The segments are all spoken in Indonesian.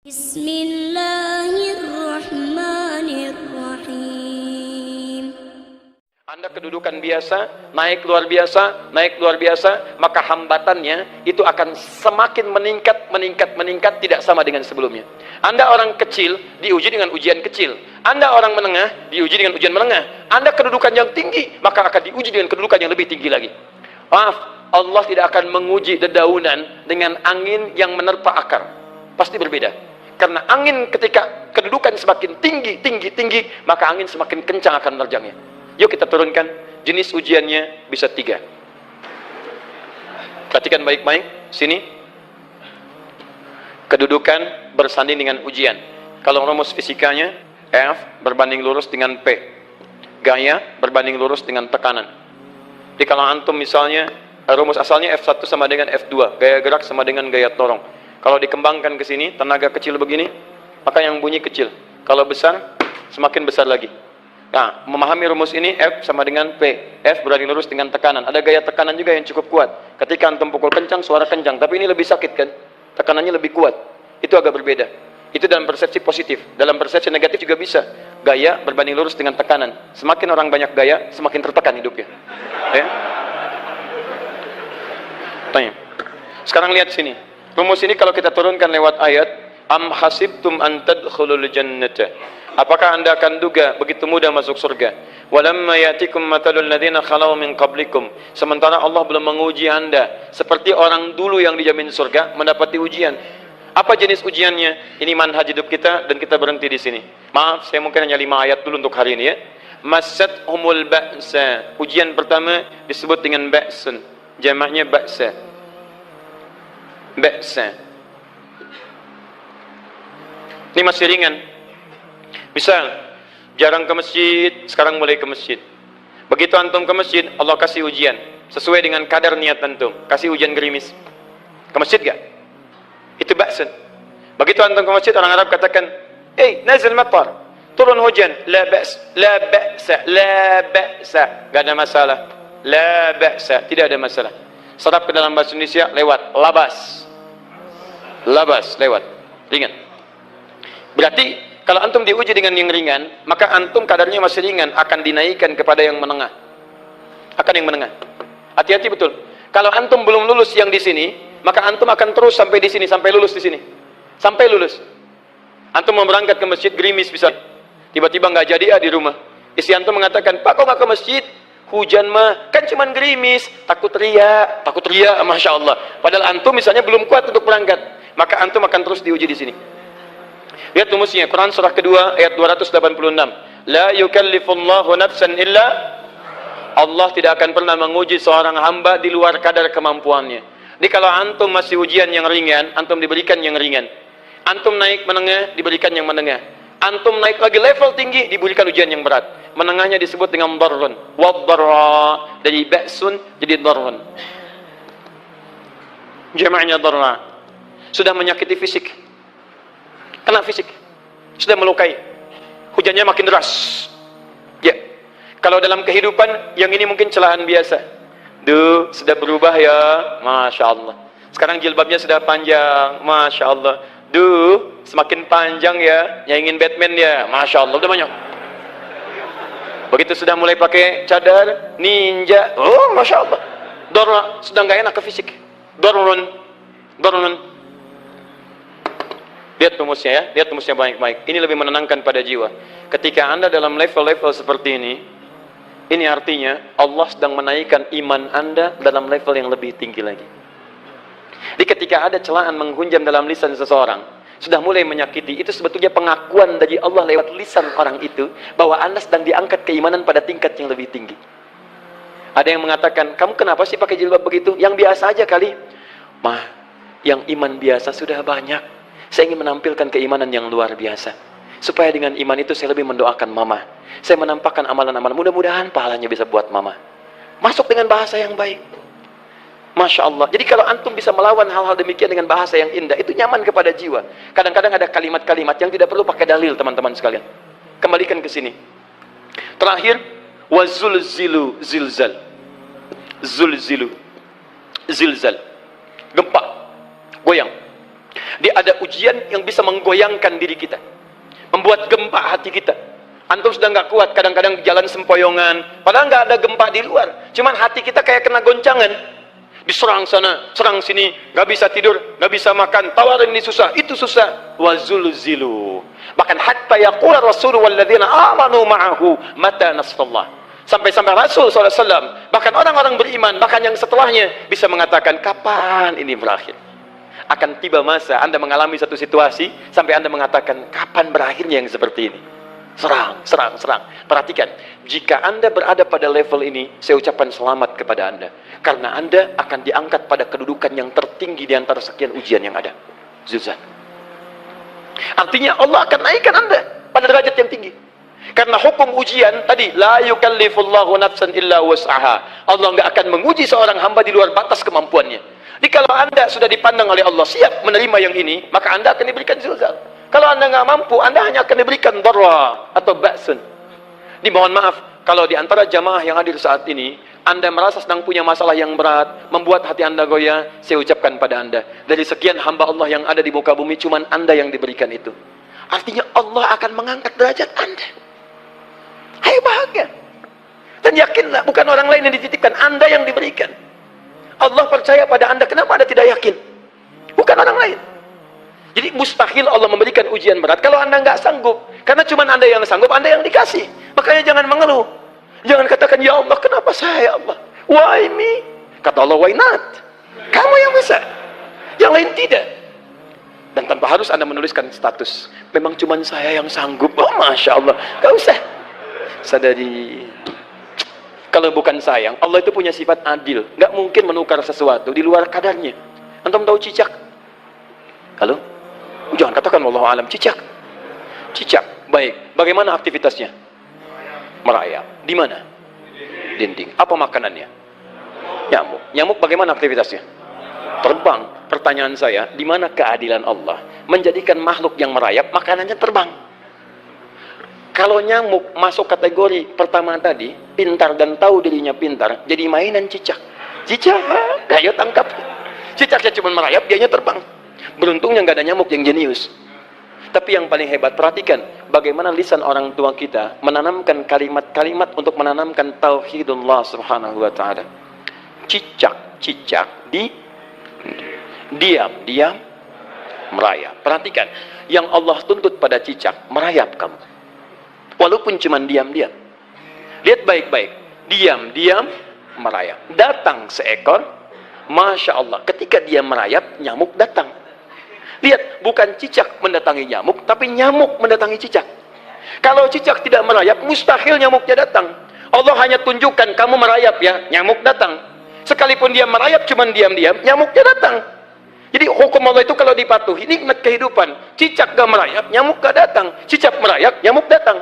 Bismillahirrahmanirrahim. Anda kedudukan biasa, naik luar biasa, maka hambatannya itu akan semakin meningkat, tidak sama dengan sebelumnya. Anda orang kecil, diuji dengan ujian kecil. Anda orang menengah, diuji dengan ujian menengah. Anda kedudukan yang tinggi, maka akan diuji dengan kedudukan yang lebih tinggi lagi. Maaf, Allah tidak akan menguji dedaunan dengan angin yang menerpa akar. Pasti berbeda. Karena angin ketika kedudukan semakin tinggi, maka angin semakin kencang akan menerjangnya. Yuk kita turunkan, jenis ujiannya bisa 3. Perhatikan baik-baik, sini. Kedudukan bersanding dengan ujian. Kalau rumus fisikanya, F berbanding lurus dengan P. Gaya berbanding lurus dengan tekanan. Jadi kalau antum misalnya, rumus asalnya F1 sama dengan F2. Gaya gerak sama dengan gaya dorong. Kalau dikembangkan ke sini, tenaga kecil begini, maka yang bunyi kecil. Kalau besar, semakin besar lagi. Nah, memahami rumus ini, F sama dengan P. F berbanding lurus dengan tekanan. Ada gaya tekanan juga yang cukup kuat. Ketika antum pukul kencang, suara kencang. Tapi ini lebih sakit kan? Tekanannya lebih kuat. Itu agak berbeda. Itu dalam persepsi positif. Dalam persepsi negatif juga bisa. Gaya berbanding lurus dengan tekanan. Semakin orang banyak gaya, semakin tertekan hidupnya. Ya? Tanya. Sekarang lihat sini. Rumus ini kalau kita turunkan lewat ayat, am hasibtum an tadkhulul jannata. Apakah Anda akan duga begitu mudah masuk surga? Walamma ya'tikum mathalul ladzina khalau min qablikum. Sementara Allah belum menguji Anda seperti orang dulu yang dijamin surga mendapati ujian. Apa jenis ujiannya? Ini manhaj hidup kita dan kita berhenti di sini. Maaf, saya mungkin hanya 5 ayat dulu untuk hari ini ya. Massatuhumul ba'sa. Ujian pertama disebut dengan ba'sun. Jamaknya ba'sa. Ba'sa. Ini masih ringan. Misal, jarang ke masjid, sekarang mulai ke masjid. Begitu antum ke masjid, Allah kasih ujian sesuai dengan kadar niat antum. Kasih ujian gerimis. Ke masjid gak? Itu ba'sun. Begitu antum ke masjid, orang Arab katakan, nazil matar. Turun hujan. La ba'sa. Gak ada masalah. La ba'sa. Tidak ada masalah. Serap ke dalam bahasa Indonesia lewat labas lewat ringan. Berarti kalau antum diuji dengan yang ringan, maka antum kadarnya masih ringan, akan dinaikkan kepada yang menengah. Hati-hati betul. Kalau antum belum lulus yang di sini, maka antum akan terus sampai di sini, sampai lulus di sini. Sampai lulus. Antum mau berangkat ke masjid gerimis bisa. Tiba-tiba nggak jadi di rumah. Istri antum mengatakan, "Pak, kok nggak ke masjid? Hujan mah kan cuman gerimis, takut riak, Masya Allah." Padahal antum misalnya belum kuat untuk berangkat, maka antum akan terus diuji di sini. Lihat rumusnya, Quran surah kedua ayat 286. La yukallifullahu nafsan illa. Allah tidak akan pernah menguji seorang hamba di luar kadar kemampuannya. Jadi kalau antum masih ujian yang ringan, antum diberikan yang ringan. Antum naik menengah, diberikan yang menengah. Antum naik lagi level tinggi, diberikan ujian yang berat. Menengahnya disebut dengan darrun. Waddarra. Dari ba'sun jadi darrun. Jamaknya darra. Sudah menyakiti fisik, kena fisik, sudah melukai, hujannya makin deras. Ya, kalau dalam kehidupan yang ini mungkin celaan biasa. Sudah berubah ya, Masya Allah. Sekarang jilbabnya sudah panjang, Masya Allah. Semakin panjang ya, yang ingin Batman ya, Masya Allah, udah banyak. Begitu sudah mulai pakai cadar, ninja, oh Masya Allah. Dorra, sudah nggak enak ke fisik. Dorrun. Lihat rumusnya ya, lihat rumusnya baik-baik. Ini lebih menenangkan pada jiwa. Ketika Anda dalam level-level seperti ini artinya Allah sedang menaikkan iman Anda dalam level yang lebih tinggi lagi. Jadi ketika ada celaan menghunjam dalam lisan seseorang, sudah mulai menyakiti, itu sebetulnya pengakuan dari Allah lewat lisan orang itu, bahwa Anda sedang diangkat keimanan pada tingkat yang lebih tinggi. Ada yang mengatakan, kamu kenapa sih pakai jilbab begitu? Yang biasa aja kali. Mah, yang iman biasa sudah banyak. Saya ingin menampilkan keimanan yang luar biasa. Supaya dengan iman itu saya lebih mendoakan mama. Saya menampakkan amalan-amalan. Mudah-mudahan pahalanya bisa buat mama. Masuk dengan bahasa yang baik. Masya Allah. Jadi kalau antum bisa melawan hal-hal demikian dengan bahasa yang indah, itu nyaman kepada jiwa. Kadang-kadang ada kalimat-kalimat yang tidak perlu pakai dalil, teman-teman sekalian. Kembalikan ke sini. Terakhir, wazulzilu zilzal. Zulzilu. Zilzal. Gempa. Goyang. Dia ada ujian yang bisa menggoyangkan diri kita, membuat gempa hati kita. Antum sudah nggak kuat, kadang-kadang jalan sempoyongan, padahal nggak ada gempa di luar, cuman hati kita kayak kena goncangan. Diserang sana, serang sini, nggak bisa tidur, nggak bisa makan, tawarin ini susah, itu susah. Wazulzilu. Bahkan hatta yaqula Rasulullah walladzina amanu ma'ahu mata nasrullah. Sampai-sampai Rasul SAW, bahkan orang-orang beriman, bahkan yang setelahnya bisa mengatakan, kapan ini berakhir? Akan tiba masa Anda mengalami satu situasi sampai Anda mengatakan, kapan berakhirnya yang seperti ini? Serang, serang, serang. Perhatikan, jika Anda berada pada level ini, saya ucapkan selamat kepada Anda. Karena Anda akan diangkat pada kedudukan yang tertinggi di antara sekian ujian yang ada. Zuzan. Artinya Allah akan naikkan Anda pada derajat yang tinggi. Karena hukum ujian tadi, la yukallifullahu nafsan illa wus'aha. Allah nggak akan menguji seorang hamba di luar batas kemampuannya. Jadi kalau Anda sudah dipandang oleh Allah siap menerima yang ini, maka Anda akan diberikan zilzal. Kalau Anda nggak mampu, Anda hanya akan diberikan darra atau ba'sun. Dimohon maaf, kalau di antara jamaah yang hadir saat ini, Anda merasa sedang punya masalah yang berat, membuat hati Anda goyah, saya ucapkan pada Anda, dari sekian hamba Allah yang ada di muka bumi, cuman Anda yang diberikan itu. Artinya Allah akan mengangkat derajat Anda. Ayo bahagia. Dan yakinlah, bukan orang lain yang dititipkan, Anda yang diberikan. Allah percaya pada Anda, kenapa Anda tidak yakin? Bukan orang lain. Jadi mustahil Allah memberikan ujian berat kalau Anda nggak sanggup. Karena cuma Anda yang sanggup, Anda yang dikasih. Makanya jangan mengeluh. Jangan katakan, ya Allah, kenapa saya, ya Allah? Why me? Kata Allah, why not? Kamu yang bisa. Yang lain tidak. Dan tanpa harus Anda menuliskan status. Memang cuma saya yang sanggup. Oh, Masya Allah. Gak usah. Sadari. Kalau bukan sayang, Allah itu punya sifat adil. Nggak mungkin menukar sesuatu di luar kadarnya. Antum tahu cicak? Halo? Jangan katakan wallahu alam. Cicak. Cicak. Baik. Bagaimana aktivitasnya? Merayap. Di mana? Dinding. Apa makanannya? Nyamuk. Nyamuk bagaimana aktivitasnya? Terbang. Pertanyaan saya, di mana keadilan Allah menjadikan makhluk yang merayap makanannya terbang? Kalau nyamuk masuk kategori pertama tadi, pintar dan tahu dirinya pintar, jadi mainan cicak. Cicak, ayo tangkap. Cicaknya cuma merayap, dianya terbang. Beruntungnya nggak ada nyamuk yang jenius. Tapi yang paling hebat, perhatikan bagaimana lisan orang tua kita menanamkan kalimat-kalimat untuk menanamkan tauhidullah subhanahu wa ta'ala. Cicak, cicak, diam, merayap. Perhatikan, yang Allah tuntut pada cicak, merayap kamu. Walaupun cuma diam-diam. Lihat baik-baik. Diam, merayap. Datang seekor, Masya Allah. Ketika dia merayap, nyamuk datang. Lihat, bukan cicak mendatangi nyamuk, tapi nyamuk mendatangi cicak. Kalau cicak tidak merayap, mustahil nyamuknya datang. Allah hanya tunjukkan, kamu merayap ya, nyamuk datang. Sekalipun dia merayap, cuma diam-diam, nyamuknya datang. Jadi hukum Allah itu kalau dipatuhi, nikmat kehidupan. Cicak gak merayap, nyamuk gak datang. Cicak merayap, nyamuk datang.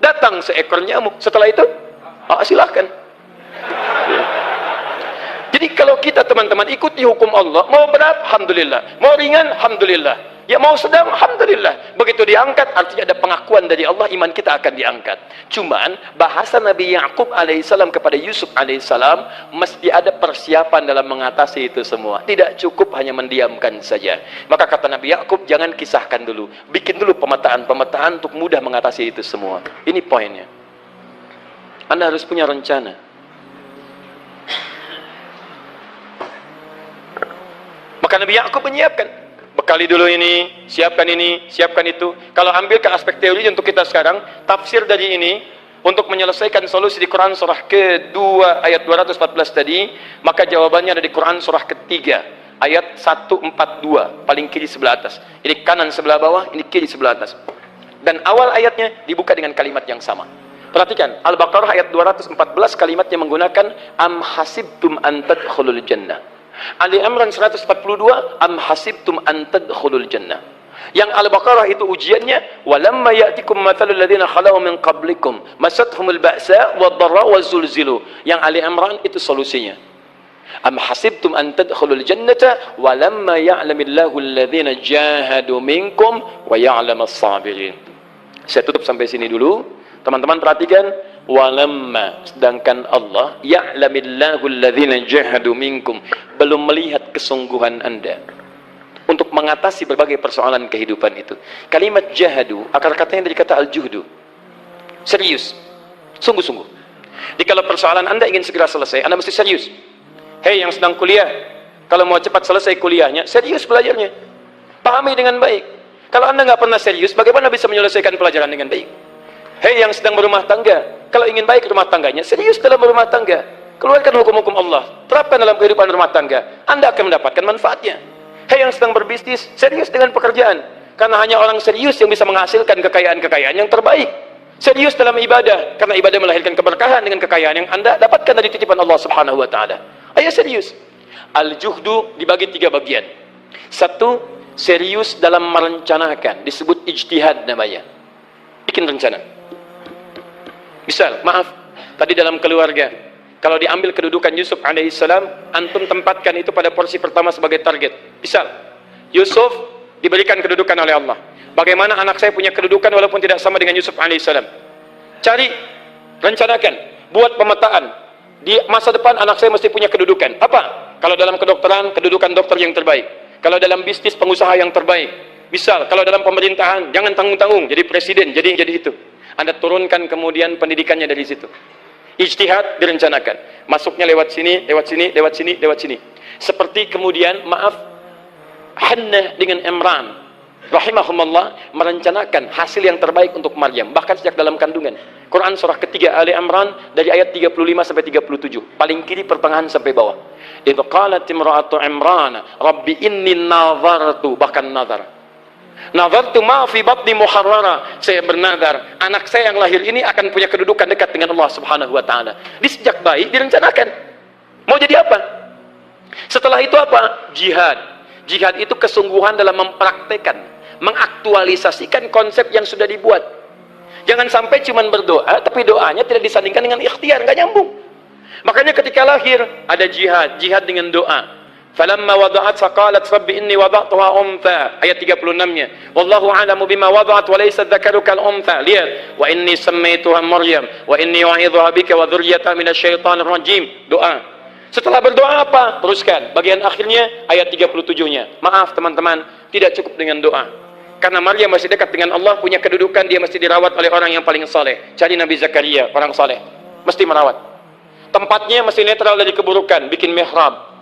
Datang seekor nyamuk. Setelah itu, silahkan. Jadi kalau kita teman-teman ikuti hukum Allah, mau berat, alhamdulillah. Mau ringan, alhamdulillah. Ya mau sedang, alhamdulillah. Begitu diangkat, artinya ada pengakuan dari Allah, iman kita akan diangkat. Cuman, bahasa Nabi Ya'qub alaihissalam kepada Yusuf alaihissalam, mesti ada persiapan dalam mengatasi itu semua. Tidak cukup hanya mendiamkan saja. Maka kata Nabi Ya'qub, jangan kisahkan dulu. Bikin dulu pemetaan-pemetaan untuk mudah mengatasi itu semua. Ini poinnya. Anda harus punya rencana. Maka Nabi Ya'qub menyiapkan, bekali dulu ini, siapkan itu. Kalau ambil ke aspek teori untuk kita sekarang, tafsir dari ini untuk menyelesaikan solusi di Quran surah ke-2 ayat 214 tadi, maka jawabannya ada di Quran surah ke-3 ayat 142, paling kiri sebelah atas. Ini kanan sebelah bawah, ini kiri sebelah atas. Dan awal ayatnya dibuka dengan kalimat yang sama. Perhatikan, Al-Baqarah ayat 214 kalimatnya menggunakan am hasibtum an tadkhulul jannah. Ali Imran 142 am hasibtum an tadkhulul jannah. Yang Al-Baqarah itu ujiannya, walamma ya'tikum mathalul ladzina khalau min qablikum masathumul ba'sa wad-dharra wazulzilu. Yang Ali Imran itu solusinya. Am hasibtum an tadkhulul jannata walamma ya'lamillahu alladzina jahadu minkum wa ya'lamas sabirin. Saya tutup sampai sini dulu. Teman-teman perhatikan, walamma, sedangkan Allah ya'lamillahu alladzina jahadu minkum, belum melihat kesungguhan Anda untuk mengatasi berbagai persoalan kehidupan itu. Kalimat jahadu, akar katanya dari kata al-juhdu. Serius, sungguh-sungguh. Jadi kalau persoalan Anda ingin segera selesai, Anda mesti serius. Hei yang sedang kuliah, kalau mau cepat selesai kuliahnya, serius belajarnya. Pahami dengan baik. Kalau Anda nggak pernah serius, bagaimana bisa menyelesaikan pelajaran dengan baik? Hei yang sedang berumah tangga, kalau ingin baik rumah tangganya, serius dalam berumah tangga. Keluarkan hukum-hukum Allah, terapkan dalam kehidupan rumah tangga. Anda akan mendapatkan manfaatnya. Hei yang sedang berbisnis, serius dengan pekerjaan. Karena hanya orang serius yang bisa menghasilkan kekayaan-kekayaan yang terbaik. Serius dalam ibadah, karena ibadah melahirkan keberkahan dengan kekayaan yang Anda dapatkan dari titipan Allah Subhanahu wa taala. Ayo serius. Al-juhdu dibagi 3 bagian. 1, serius dalam merencanakan, disebut ijtihad namanya. Bikin rencana. Misal, maaf, tadi dalam keluarga, kalau diambil kedudukan Yusuf alaihissalam, antum tempatkan itu pada porsi pertama sebagai target. Misal, Yusuf diberikan kedudukan oleh Allah. Bagaimana anak saya punya kedudukan walaupun tidak sama dengan Yusuf alaihissalam? Cari, rencanakan, buat pemetaan. Di masa depan anak saya mesti punya kedudukan. Apa? Kalau dalam kedokteran, kedudukan dokter yang terbaik. Kalau dalam bisnis, pengusaha yang terbaik. Misal, kalau dalam pemerintahan, jangan tanggung-tanggung, jadi presiden, jadi itu. Anda turunkan kemudian pendidikannya dari situ. Ijtihad direncanakan. Masuknya lewat sini, lewat sini, lewat sini, lewat sini. Seperti kemudian, maaf, Hannah dengan Imran, rahimahumullah, merencanakan hasil yang terbaik untuk Maryam, bahkan sejak dalam kandungan. Quran surah ketiga Ali Imran dari ayat 35 sampai 37, paling kiri pertengahan sampai bawah. Idh qalat imra'atu Imran rabbi inni nazartu, bahkan nazartu ma fi batni muharrara, saya bernazar anak saya yang lahir ini akan punya kedudukan dekat dengan Allah Subhanahu wa taala. Di sejak bayi direncanakan mau jadi apa. Setelah itu apa? Jihad itu kesungguhan dalam mempraktekkan, mengaktualisasikan konsep yang sudah dibuat. Jangan sampai cuma berdoa, tapi doanya tidak disandingkan dengan ikhtiar, nggak nyambung. Makanya ketika lahir, ada jihad dengan doa. Falamma wada'at faqalat rabbi inni wada'tuha untha, ayat 36-nya. Wallahu a'lamu bima wada'at wa laysa dzakaru kal untha. Lihat, wa inni sammaituha Maryam wa inni wa'idhuha bika wa dzurriyyataha minasyaitonir rajim. Doa. Setelah berdoa apa? Teruskan. Bagian akhirnya ayat 37-nya. Maaf teman-teman, tidak cukup dengan doa. Karena Maryam masih dekat dengan Allah, punya kedudukan, dia mesti dirawat oleh orang yang paling saleh. Cari Nabi Zakaria, orang saleh. Mesti merawat. Tempatnya mesti netral dari keburukan, bikin mihrab.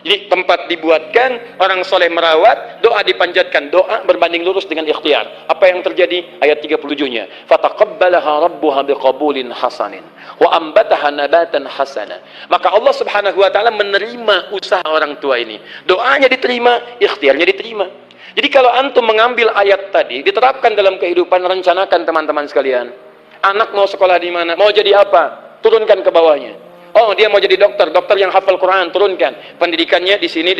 Jadi tempat dibuatkan, orang saleh merawat, doa dipanjatkan, doa berbanding lurus dengan ikhtiar. Apa yang terjadi? Ayat 37-nya. Fataqabbalaha rabbuha biqabulin hasanin wa ambataha nabatan hasana. Maka Allah Subhanahu wa taala menerima usaha orang tua ini. Doanya diterima, ikhtiarnya diterima. Jadi kalau antum mengambil ayat tadi, diterapkan dalam kehidupan, rencanakan teman-teman sekalian. Anak mau sekolah di mana? Mau jadi apa? Turunkan ke bawahnya. Oh, dia mau jadi dokter yang hafal Quran, turunkan. Pendidikannya di sini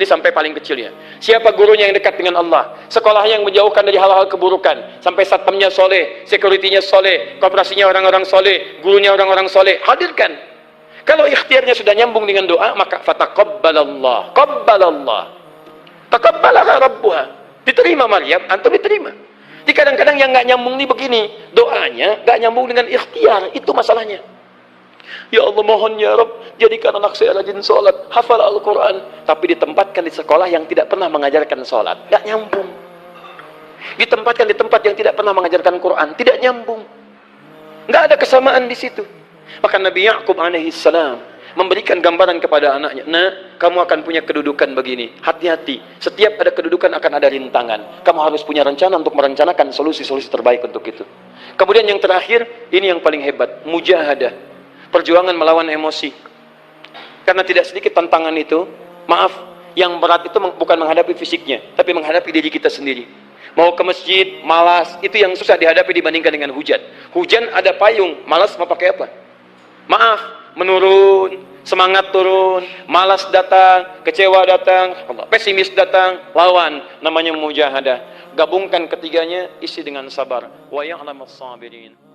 sampai paling kecilnya. Siapa gurunya yang dekat dengan Allah? Sekolahnya yang menjauhkan dari hal-hal keburukan. Sampai satpamnya soleh, securitynya soleh, koperasinya orang-orang soleh, gurunya orang-orang soleh. Hadirkan. Kalau ikhtiarnya sudah nyambung dengan doa, maka fataqabbalallah. Taqabbalaha rabbuha. Diterima Maryam, antum diterima. Jadi kadang-kadang yang nggak nyambung nih begini, doanya nggak nyambung dengan ikhtiar, itu masalahnya. Ya Allah mohon ya Rabb, jadikan anak saya rajin sholat, hafal Al-Quran, tapi ditempatkan di sekolah yang tidak pernah mengajarkan sholat, nggak nyambung. Ditempatkan di tempat yang tidak pernah mengajarkan Quran, tidak nyambung. Nggak ada kesamaan di situ. Maka Nabi Ya'qub alaihissalam memberikan gambaran kepada anaknya, nah, kamu akan punya kedudukan begini, hati-hati, setiap ada kedudukan akan ada rintangan, kamu harus punya rencana untuk merencanakan solusi-solusi terbaik untuk itu. Kemudian yang terakhir, ini yang paling hebat, mujahadah, perjuangan melawan emosi. Karena tidak sedikit tantangan itu, maaf, yang berat itu bukan menghadapi fisiknya, tapi menghadapi diri kita sendiri. Mau ke masjid, malas, itu yang susah dihadapi dibandingkan dengan hujan. Hujan ada payung, malas mau pakai apa? Maaf, menurun, semangat turun, malas datang, kecewa datang, pesimis datang, lawan, namanya mujahadah. Gabungkan ketiganya, isi dengan sabar. Wa ya'lamus sabirin.